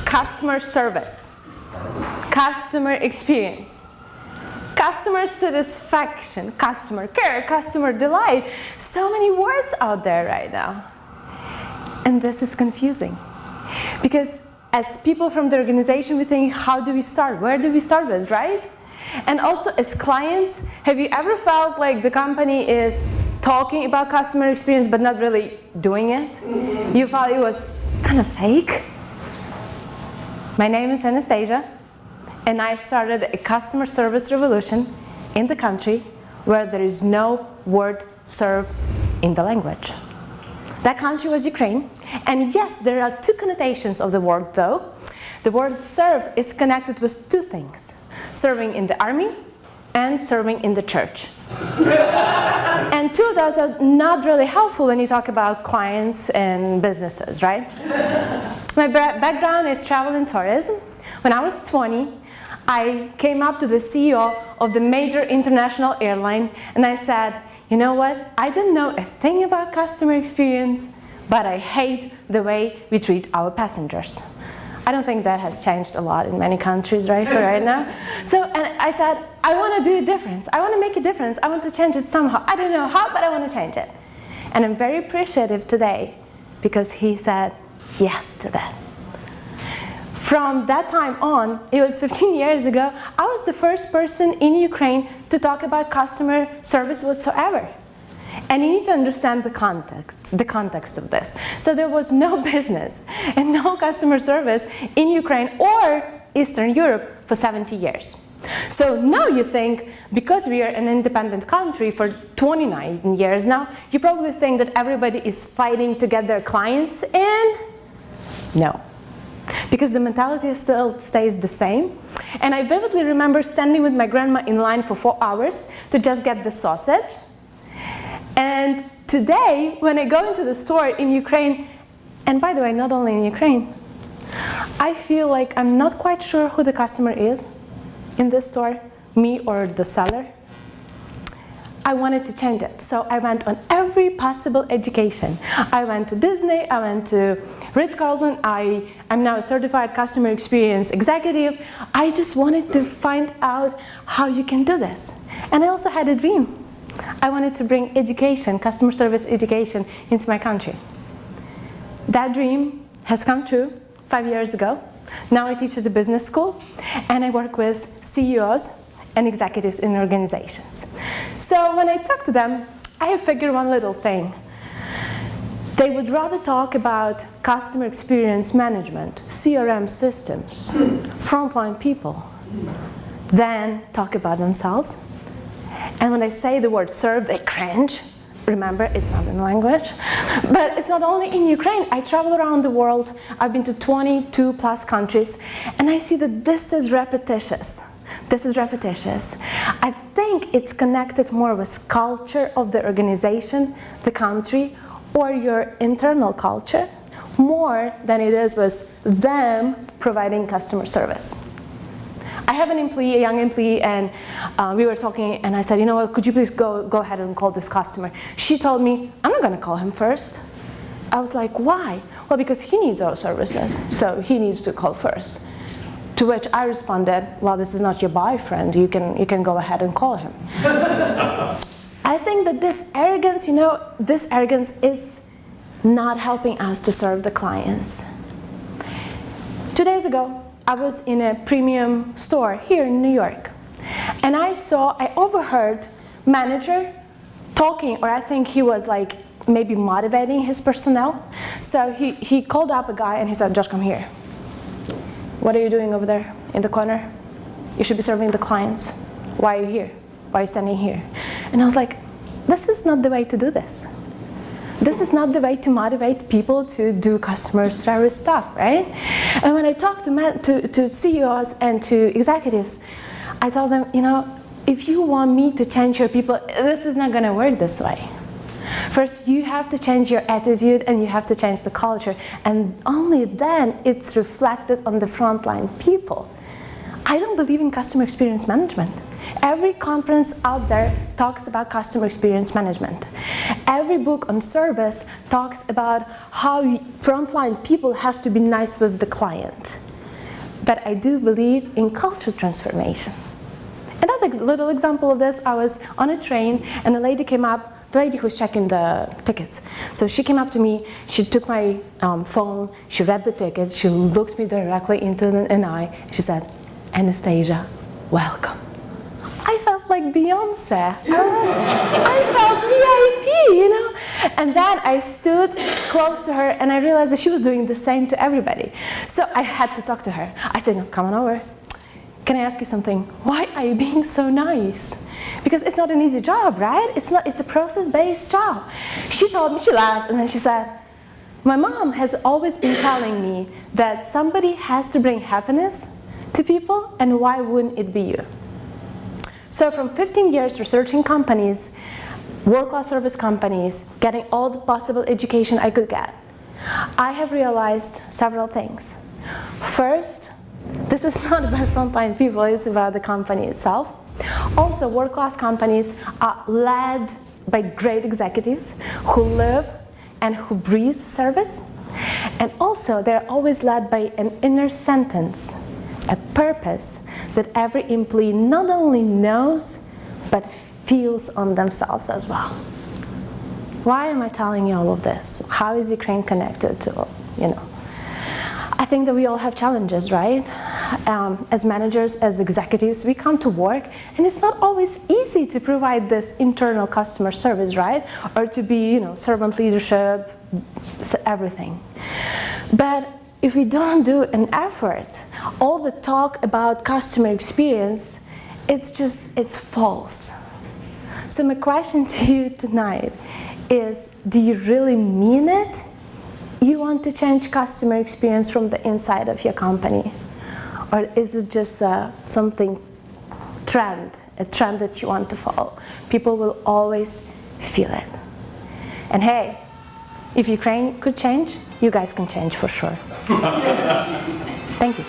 Customer service, customer experience, customer satisfaction, customer care, customer delight. So many words out there right now. And this is confusing. Because as people from the organization, we think, how do we start? Where do we start with, right? And also as clients, have you ever felt like the company is talking about customer experience but not really doing it? You felt it was kind of fake? My name is Anastasia, and I started a customer service revolution in the country where there is no word serve in the language. That country was Ukraine, and yes, there are two connotations of the word though. The word serve is connected with two things: serving in the army and serving in the church. And two of those are not really helpful when you talk about clients and businesses, right? My background is travel and tourism. When I was 20, I came up to the CEO of the major international airline and I said, you know what, I don't know a thing about customer experience, but I hate the way we treat our passengers. I don't think that has changed a lot in many countries, right, for right now. So, and I said, I want to do a difference. I want to make a difference. I want to change it somehow. I don't know how, but I want to change it. And I'm very appreciative today because he said yes to that. From that time on, it was 15 years ago, I was the first person in Ukraine to talk about customer service whatsoever. And you need to understand the context of this. So there was no business and no customer service in Ukraine or Eastern Europe for 70 years. So now you think, because we are an independent country for 29 years now, you probably think that everybody is fighting to get their clients in. No. Because the mentality still stays the same. And I vividly remember standing with my grandma in line for 4 hours to just get the sausage. And today, when I go into the store in Ukraine, and by the way, not only in Ukraine, I feel like I'm not quite sure who the customer is in this store, me or the seller. I wanted to change it, so I went on every possible education. I went to Disney, I went to Ritz-Carlton, I'm now a certified customer experience executive. I just wanted to find out how you can do this. And I also had a dream. I wanted to bring education, customer service education, into my country. That dream has come true 5 years ago. Now I teach at the business school, and I work with CEOs and executives in organizations. So when I talk to them, I have figured one little thing. They would rather talk about customer experience management, CRM systems, frontline people, than talk about themselves. And when I say the word serve, they cringe. Remember, it's not in language. But it's not only in Ukraine. I travel around the world. I've been to 22 plus countries. And I see that this is repetitious. This is repetitious. I think it's connected more with culture of the organization, the country, or your internal culture, more than it is with them providing customer service. I have an employee, a young employee, and we were talking, and I said, you know what, could you please go ahead and call this customer? She told me, I'm not gonna call him first. I was like, why? Well, because he needs our services, so he needs to call first. To which I responded, well, this is not your boyfriend, you can go ahead and call him. I think that this arrogance, this arrogance is not helping us to serve the clients. 2 days ago, I was in a premium store here in New York, and I overheard manager talking, or I think he was like maybe motivating his personnel. So he called up a guy and he said, Josh, come here. What are you doing over there in the corner? You should be serving the clients. Why are you here? Why are you standing here? And I was like, this is not the way to do this. This is not the way to motivate people to do customer service stuff, right? And when I talk to CEOs and to executives, I tell them, if you want me to change your people, this is not going to work this way. First, you have to change your attitude and you have to change the culture, and only then it's reflected on the frontline people. I don't believe in customer experience management. Every conference out there talks about customer experience management. Every book on service talks about how frontline people have to be nice with the client. But I do believe in culture transformation. Another little example of this, I was on a train and a lady came up, the lady who was checking the tickets. So she came up to me, she took my phone, she read the ticket, she looked me directly into an eye, she said, "Anastasia, welcome." I felt like Beyonce. I felt VIP, you know? And then I stood close to her and I realized that she was doing the same to everybody. So I had to talk to her. I said, "No, come on over. Can I ask you something? Why are you being so nice?" Because it's not an easy job, right? It's a process-based job. She told me, she laughed, and then she said, "My mom has always been telling me that somebody has to bring happiness to people, and why wouldn't it be you?" So from 15 years researching companies, world-class service companies, getting all the possible education I could get, I have realized several things. First, this is not about frontline people, it's about the company itself. Also, world-class companies are led by great executives who live and who breathe service. And also, they're always led by an inner sentence, a purpose that every employee not only knows, but feels on themselves as well. Why am I telling you all of this? How is Ukraine connected to, you know? I think that we all have challenges, right? As managers, as executives, we come to work, and it's not always easy to provide this internal customer service, right? Or to be, you know, servant leadership, everything. But if we don't do an effort, all the talk about customer experience, it's false. So my question to you tonight is, do you really mean it? You want to change customer experience from the inside of your company? Or is it just a trend that you want to follow? People will always feel it. And hey, if Ukraine could change, you guys can change for sure. Thank you.